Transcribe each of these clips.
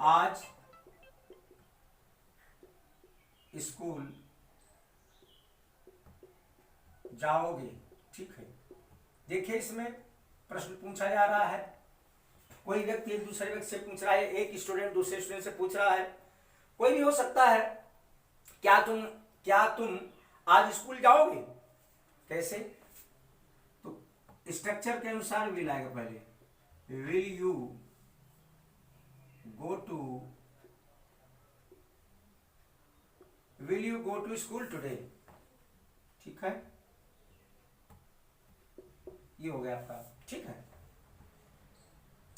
आज स्कूल जाओगे। ठीक है, देखिए इसमें प्रश्न पूछा जा रहा है, कोई व्यक्ति एक दूसरे व्यक्ति से पूछ रहा है, एक स्टूडेंट दूसरे स्टूडेंट से पूछ रहा है, कोई भी हो सकता है, क्या तुम आज स्कूल जाओगे। कैसे, तो स्ट्रक्चर के अनुसार विल आएगा पहले, will you go to school today. ठीक है, ये हो गया आपका। ठीक है,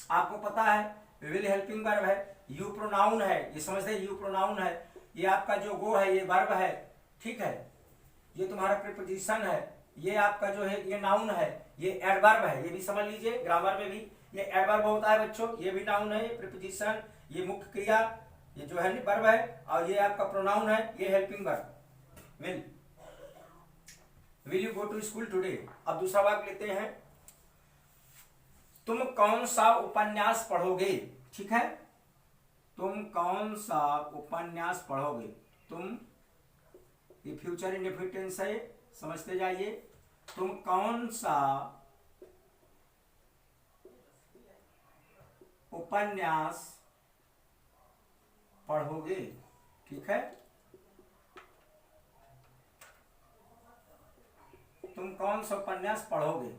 आपको पता है विल हेल्पिंग वर्ब है, यू प्रोनाउन है, ये समझते हैं, यू प्रोनाउन है, ये आपका जो गो है ये वर्ब है। ठीक है, ये तुम्हारा प्रीपोजिशन है, ये आपका जो है ये नाउन है, ये एडवर्ब है, ये भी समझ लीजिए, ग्रामर में भी ये एडवर्ब होता है बच्चों, ये भी नाउन है, ये प्रीपोजिशन, ये मुख्य क्रिया, ये जो है वर्ब है, और ये आपका प्रोनाउन है, ये helping verb will you go to school today. अब दूसरा वाक्य लेते हैं, तुम कौन सा उपन्यास पढ़ोगे। ठीक है, तुम कौन सा उपन्यास पढ़ोगे। तुम, ये फ्यूचर इंडेफिनिट टेंस है, समझते जाइए, तुम कौन सा उपन्यास पढ़ोगे। ठीक है, तुम कौन सा उपन्यास पढ़ोगे।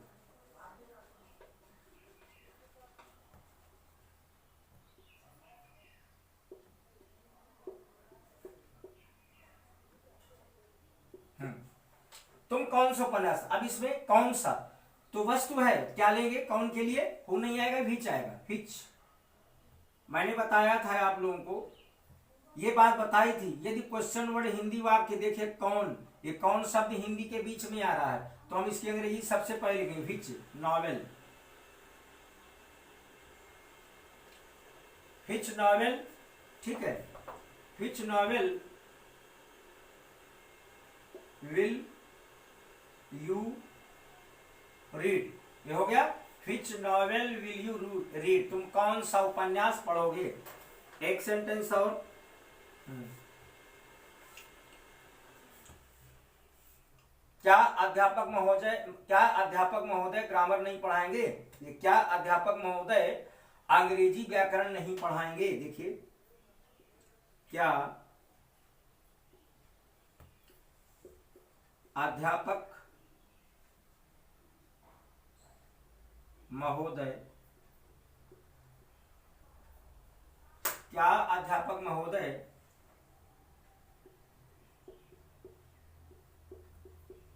तुम कौन सा उपन्यास, अब इसमें कौन सा, तो वस्तु है, क्या लेंगे, कौन के लिए, हु नहीं आएगा, विच आएगा, विच। मैंने बताया था आप लोगों को, ये बात बताई थी, यदि क्वेश्चन वर्ड हिंदी वाक्य देखे कौन, ये कौन शब्द हिंदी के बीच में आ रहा है, तो हम इसकी अंग्रेजी सबसे पहले लिखेंगे विच नॉवेल। विच नॉवेल, ठीक है, विच नॉवेल विल यू रीड, ये हो गया, विच नॉवेल विल यू रीड, तुम कौन सा उपन्यास पढ़ोगे। एक सेंटेंस और, क्या अध्यापक महोदय ग्रामर नहीं पढ़ाएंगे। ये क्या अध्यापक महोदय अंग्रेजी व्याकरण नहीं पढ़ाएंगे। देखिए, क्या अध्यापक महोदय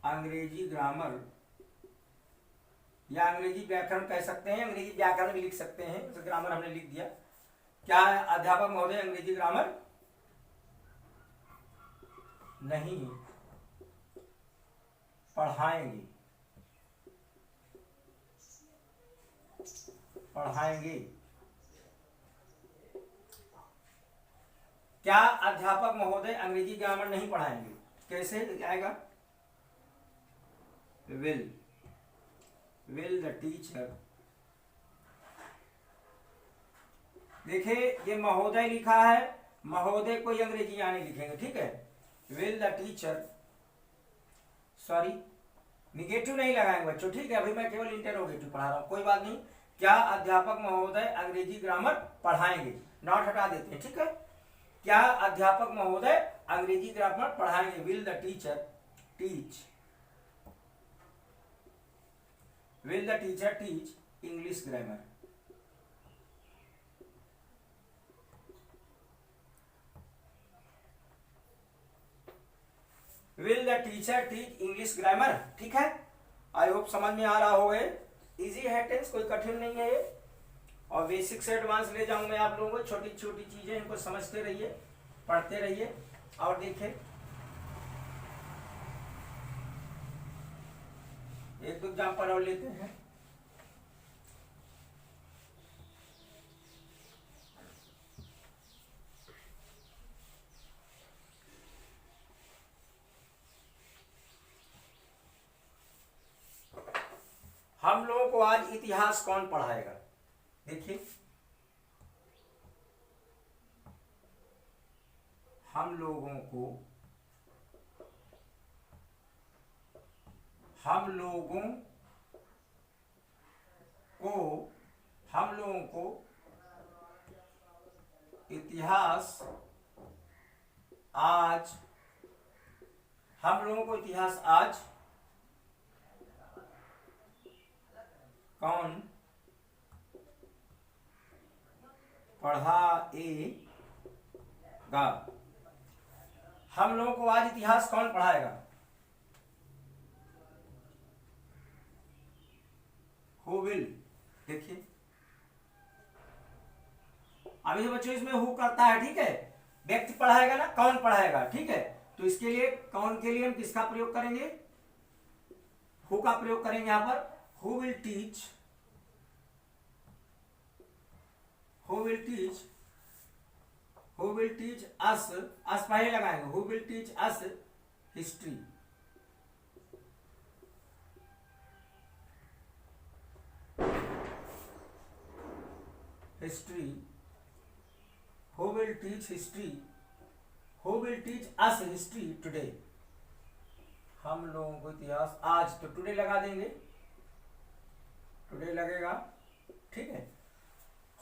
अंग्रेजी ग्रामर या अंग्रेजी व्याकरण कह सकते हैं, अंग्रेजी व्याकरण भी लिख सकते हैं, तो ग्रामर हमने लिख दिया। क्या अध्यापक महोदय अंग्रेजी ग्रामर नहीं पढ़ाएंगे। क्या अध्यापक महोदय अंग्रेजी ग्रामर नहीं पढ़ाएंगे, कैसे आएगा, विल द टीचर। देखिए, ये महोदय लिखा है, महोदय कोई अंग्रेजी यहाँ नहीं लिखेंगे। ठीक है, will the teacher, sorry negative नहीं लगाएंगे बच्चों। ठीक है, अभी मैं केवल इंटरोगेटिव पढ़ा रहा हूं, कोई बात नहीं। क्या अध्यापक महोदय अंग्रेजी ग्रामर पढ़ाएंगे, नॉट हटा देते हैं। ठीक है, क्या अध्यापक महोदय अंग्रेजी ग्रामर पढ़ाएंगे, will the teacher teach, will the teacher teach English grammar. Will the teacher teach English grammar. ठीक है, आई होप समझ में आ रहा होगा, इजी है टेंस, कोई कठिन नहीं है ये, और बेसिक से एडवांस ले जाऊं मैं आप लोगों को, छोटी छोटी चीजें इनको समझते रहिए, पढ़ते रहिए। और देखिए, एक दो एग्जाम्पल और लेते हैं। हम लोगों को आज इतिहास कौन पढ़ाएगा। देखिए, हम लोगों को हम लोगों को इतिहास आज कौन पढ़ाएगा? हम लोगों को आज इतिहास कौन पढ़ाएगा? Who will. देखिए अभी बच्चों इसमें हु करता है, ठीक है, व्यक्ति पढ़ाएगा ना, कौन पढ़ाएगा, ठीक है। तो इसके लिए कौन के लिए हम किसका प्रयोग करेंगे? हु का प्रयोग करेंगे यहां पर। हु विल टीच अस पहले लगाएंगे। Who will teach us history. Who will teach us history today? हम लोगों को इतिहास आज, तो टुडे लगा देंगे, टुडे लगेगा, ठीक है।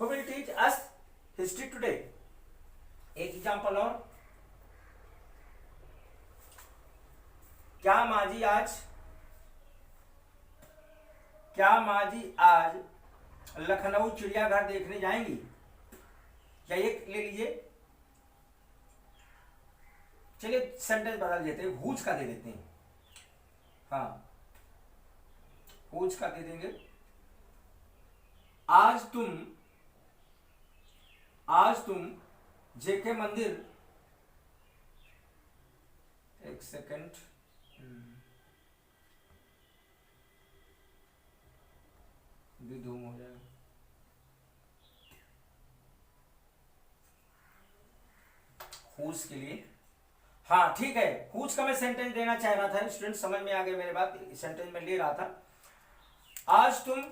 Who will teach us history today? एक एग्जाम्पल और, क्या माजी आज लखनऊ चिड़ियाघर देखने जाएंगी? क्या एक ले लीजिए, चलिए सेंटेंस बदल देते हैं, हुज का दे देते हैं। हाँ, हुज का दे देंगे। आज तुम जेके मंदिर, एक सेकंड, धूम हो जाएगा। हुज के लिए, हाँ ठीक है, हुज का मैं सेंटेंस देना चाह रहा था, स्टूडेंट समझ में आ गया मेरे बात, सेंटेंस में ले रहा था। आज तुम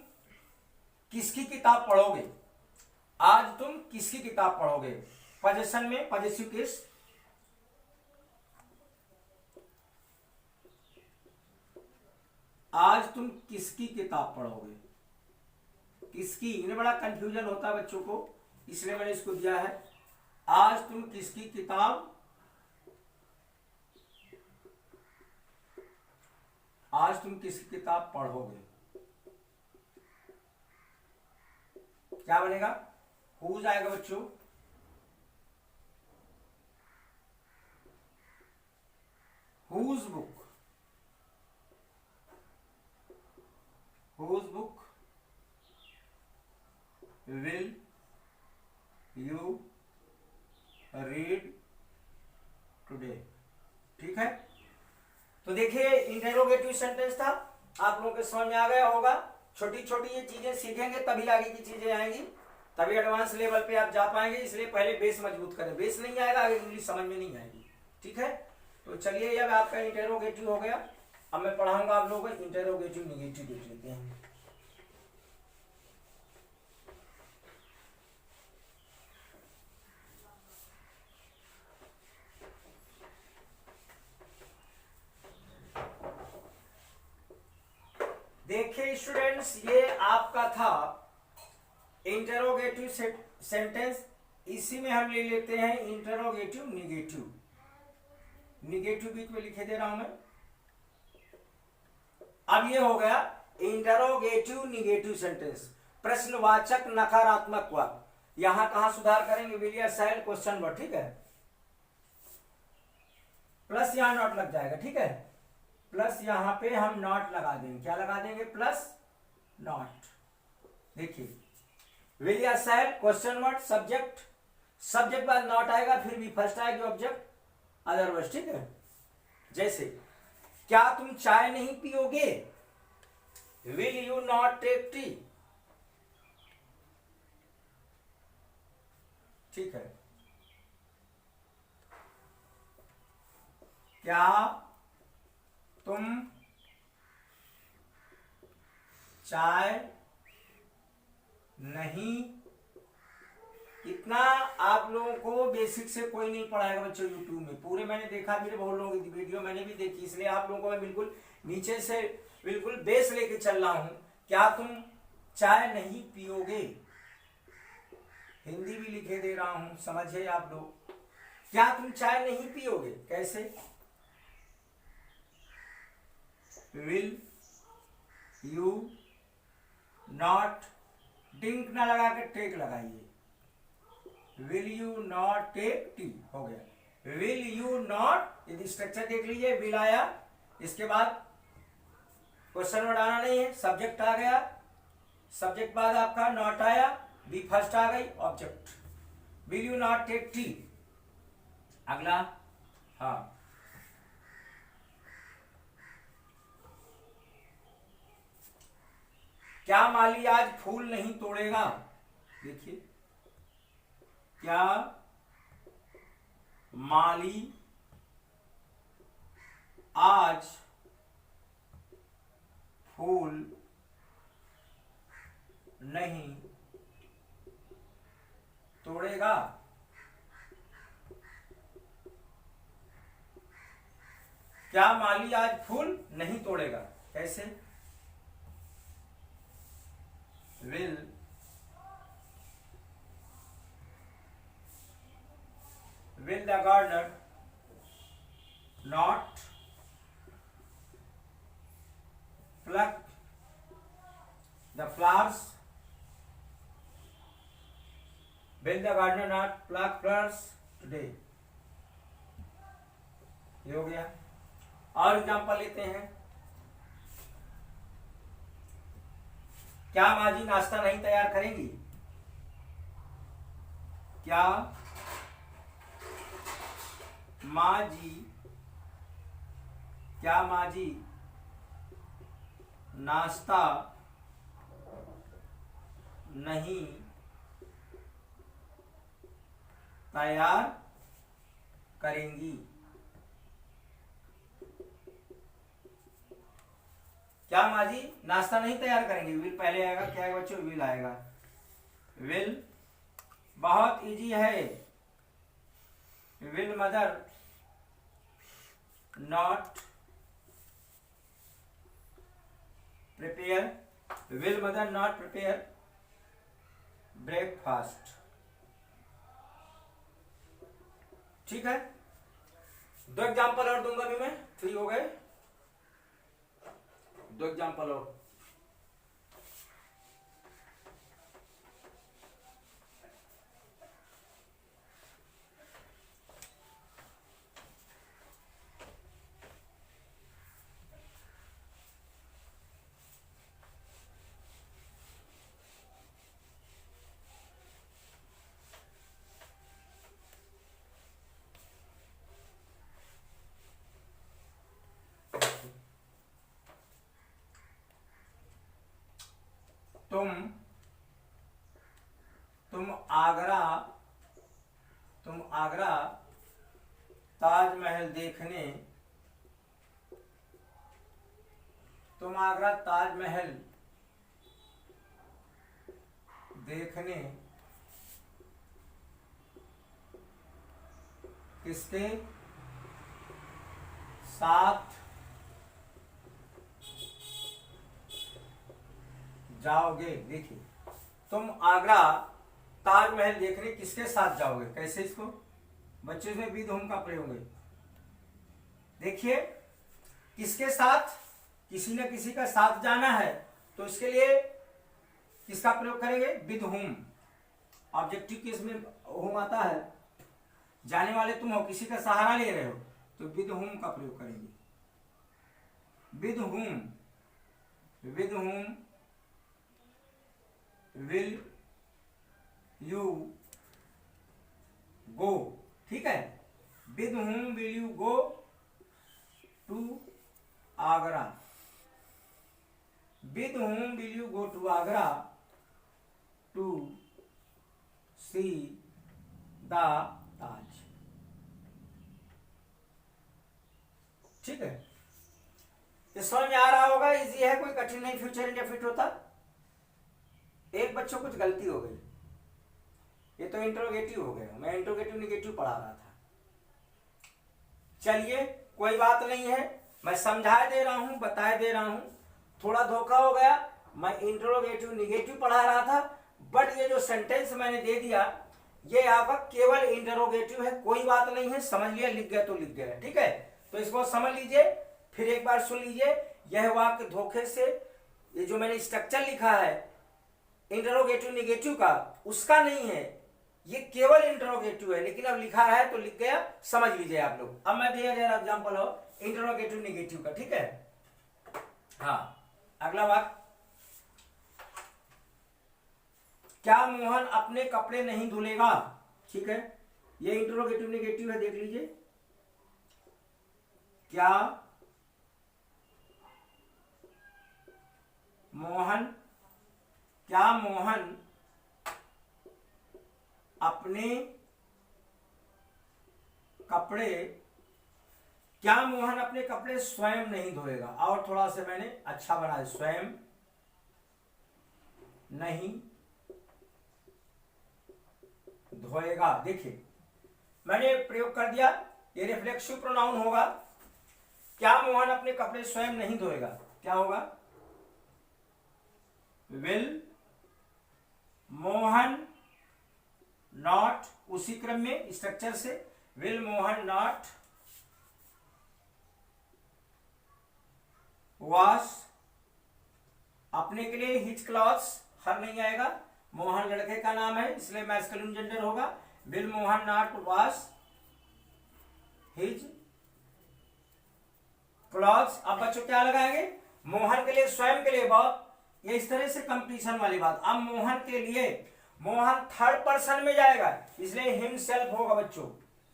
किसकी किताब पढ़ोगे? आज तुम किसकी किताब पढ़ोगे? पोजीशन में पॉजिटिव केस, आज तुम किसकी किताब पढ़ोगे? किसकी, इन्हें बड़ा कंफ्यूजन होता है बच्चों को, इसलिए मैंने इसको दिया है। आज तुम किसकी किताब पढ़ोगे? क्या बनेगा? हुज आएगा बच्चों, whose book will you read today, ठीक है। तो देखिए इंटेरोगेटिव सेंटेंस था, आप लोगों के समझ में आ गया होगा। छोटी छोटी ये चीजें सीखेंगे तभी आगे की चीजें आएंगी, तभी एडवांस लेवल पे आप जा पाएंगे। इसलिए पहले बेस मजबूत करें, बेस नहीं आएगा आगे इंग्लिश समझ में नहीं आएगी, ठीक है। तो चलिए अब आपका इंटेरोगेटिव हो गया, अब मैं पढ़ाऊंगा आप लोगों को इंटेरोगेटिव निगेटिव देख लेते हैं। देखिए स्टूडेंट्स, ये आपका था इंटरोगेटिव सेंटेंस, इसी में हम ले लेते हैं इंटरोगेटिव निगेटिव। निगेटिव बीच में लिखे दे रहा हूं मैं। अब ये हो गया इंटरोगेटिव निगेटिव सेंटेंस, प्रश्नवाचक नकारात्मक वाक्य। यहां कहां सुधार करेंगे? विल या शैल क्वेश्चन वर्ड, ठीक है। प्लस यहां नॉट लग जाएगा, ठीक है। प्लस यहां पे हम नॉट लगा देंगे, क्या लगा देंगे? Plus not. देखिए विल या शैल क्वेश्चन वर्ड, सब्जेक्ट बाद नॉट आएगा, फिर भी फर्स्ट आएगी ऑब्जेक्ट, अदरवाइज, ठीक है। जैसे क्या तुम चाय नहीं पियोगे? Will you not take tea, ठीक है। क्या तुम चाय नहीं इतना आप लोगों को बेसिक से कोई नहीं पढ़ाएगा बच्चों यूट्यूब में। पूरे मैंने देखा, मेरे बहुत लोगों की वीडियो मैंने भी देखी, इसलिए आप लोगों को मैं बिल्कुल नीचे से बिल्कुल बेस लेके चल रहा हूं। क्या तुम चाय नहीं पियोगे? हिंदी भी लिखे दे रहा हूं, समझिए आप लोग। क्या तुम चाय नहीं पियोगे? कैसे? विल यू नॉट, डिंक ना लगा के टेक लगाइए। Will you not take tea, हो गया। विल यू नॉट, यदि स्ट्रक्चर देख लीजिए, विल आया, इसके बाद क्वेश्चन वर्ड आना नहीं है, सब्जेक्ट आ गया, सब्जेक्ट बाद आपका नॉट आया, बी फर्स्ट आ गई, object. Will you not take tea. अगला, हाँ, क्या माली आज फूल नहीं तोड़ेगा? देखिए, क्या माली आज फूल नहीं तोड़ेगा? क्या माली आज फूल नहीं तोड़ेगा? कैसे? Will the gardener not pluck the flowers? Will the gardener not pluck flowers today? ये हो गया। और एग्जाम्पल लेते हैं। क्या माँ जी नाश्ता नहीं तैयार करेंगी? क्या माँ जी, क्या माँ जी नाश्ता नहीं तैयार करेंगी? क्या माँ जी नाश्ता नहीं तैयार करेंगी? विल पहले आएगा, क्या है बच्चों? विल आएगा। विल बहुत इजी है। Will mother not prepare, will mother not prepare breakfast. ठीक है, दो एग्जाम्पल और दूंगा अभी मैं, फ्री हो गए। दो एग्जाम्पल और। तुम आगरा ताजमहल देखने, तुम आगरा ताजमहल देखने किसके साथ जाओगे? देखिए, तुम आगरा ताजमहल देखने किसके साथ जाओगे? कैसे इसको बच्चे में विद होम का प्रयोग है। देखिए, किसके साथ, किसी न किसी का साथ जाना है, तो इसके लिए किसका प्रयोग करेंगे? With home. ऑब्जेक्टिव केस में होम आता है, जाने वाले तुम हो, किसी का सहारा ले रहे हो, तो विद होम का प्रयोग करेंगे। With whom, with whom will you go. ठीक है, with whom will you go to Agra? With whom will you go to Agra to see the Taj? ठीक है, ये समझ में आ रहा होगा, इजी है, कोई कठिन नहीं। फ्यूचर इंडेफिनिट होता। एक बच्चों कुछ गलती हो गई, ये तो इंट्रोगेटिव हो गया, मैं इंट्रोगेटिव निगेटिव पढ़ा रहा था। चलिए कोई बात नहीं है, मैं समझा दे रहा हूं, बताए दे रहा हूं। थोड़ा धोखा हो गया, मैं इंट्रोगेटिव निगेटिव पढ़ा रहा था, बट ये जो सेंटेंस मैंने दे दिया ये आपका केवल इंटरोगेटिव है। कोई बात नहीं है, समझ लिया, लिख गया तो लिख गया, ठीक है। तो इसको समझ लीजिए, फिर एक बार सुन लीजिए। यह वाक्य धोखे से, ये जो मैंने स्ट्रक्चर लिखा है इंटरोगेटिव निगेटिव का, उसका नहीं है, ये केवल इंटरोगेटिव है, लेकिन अब लिखा है तो लिख गया, समझ लीजिए आप लोग। अब मैं दे रहा एग्जाम्पल हो इंटरोगेटिव निगेटिव का, ठीक है। हाँ, अगला वाक्य, क्या मोहन अपने कपड़े नहीं धुलेगा? ठीक है, ये इंटरोगेटिव निगेटिव है, देख लीजिए। क्या मोहन अपने कपड़े स्वयं नहीं धोएगा? और थोड़ा सा मैंने अच्छा बनाया, स्वयं नहीं धोएगा। देखिए मैंने प्रयोग कर दिया, ये रिफ्लेक्सिव प्रोनाउन होगा। क्या मोहन अपने कपड़े स्वयं नहीं धोएगा? क्या होगा? विल मोहन नॉट, उसी क्रम में स्ट्रक्चर से, विल मोहन नॉट वॉश, अपने के लिए हिज क्लॉथ्स, हर नहीं आएगा, मोहन लड़के का नाम है इसलिए मैस्कुलिन जेंडर होगा। Will Mohan not wash his clothes. अब बच्चों क्या लगाएंगे? मोहन के लिए, स्वयं के लिए, बहुत ये इस तरह से कंपटीशन वाली बात। अब मोहन के लिए, मोहन थर्ड पर्सन में जाएगा इसलिए हिमसेल्फ होगा बच्चों,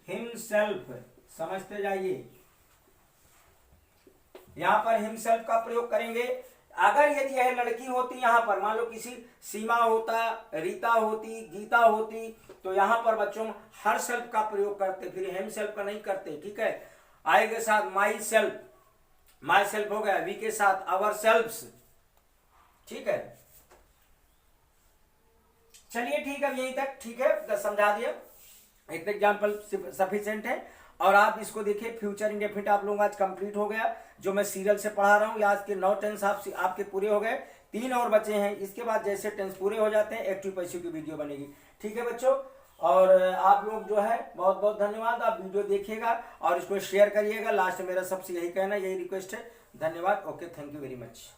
हिमसेल्फ, समझते जाइए। यहां पर हिमसेल्फ का प्रयोग करेंगे। अगर यदि यह लड़की होती, यहां पर मान लो किसी सीमा होता, रीता होती, गीता होती, तो यहां पर बच्चों हर सेल्फ का प्रयोग करते, फिर हिमसेल्फ का नहीं करते, ठीक है। आई के साथ माई सेल्फ, माई सेल्फ हो गया, वी के साथ आवर सेल्फ्स, ठीक है। चलिए ठीक है, यहीं तक ठीक है, समझा दिया, एक एग्जाम्पल सफिशिएंट है। और आप इसको देखिए, फ्यूचर इंडेफिनिट आप लोगों का आज कंप्लीट हो गया, जो मैं सीरियल से पढ़ा रहा हूँ। आज के 9 टेंस आपके पूरे हो गए, 3 और बचे हैं। इसके बाद जैसे टेंस पूरे हो जाते हैं, एक्टिव पैसिव की वीडियो बनेगी, ठीक है बच्चों। और आप लोग जो है बहुत बहुत धन्यवाद, आप वीडियो देखिएगा और इसको शेयर करिएगा। लास्ट में मेरा सबसे यही कहना, यही रिक्वेस्ट है। धन्यवाद, okay, thank you very much.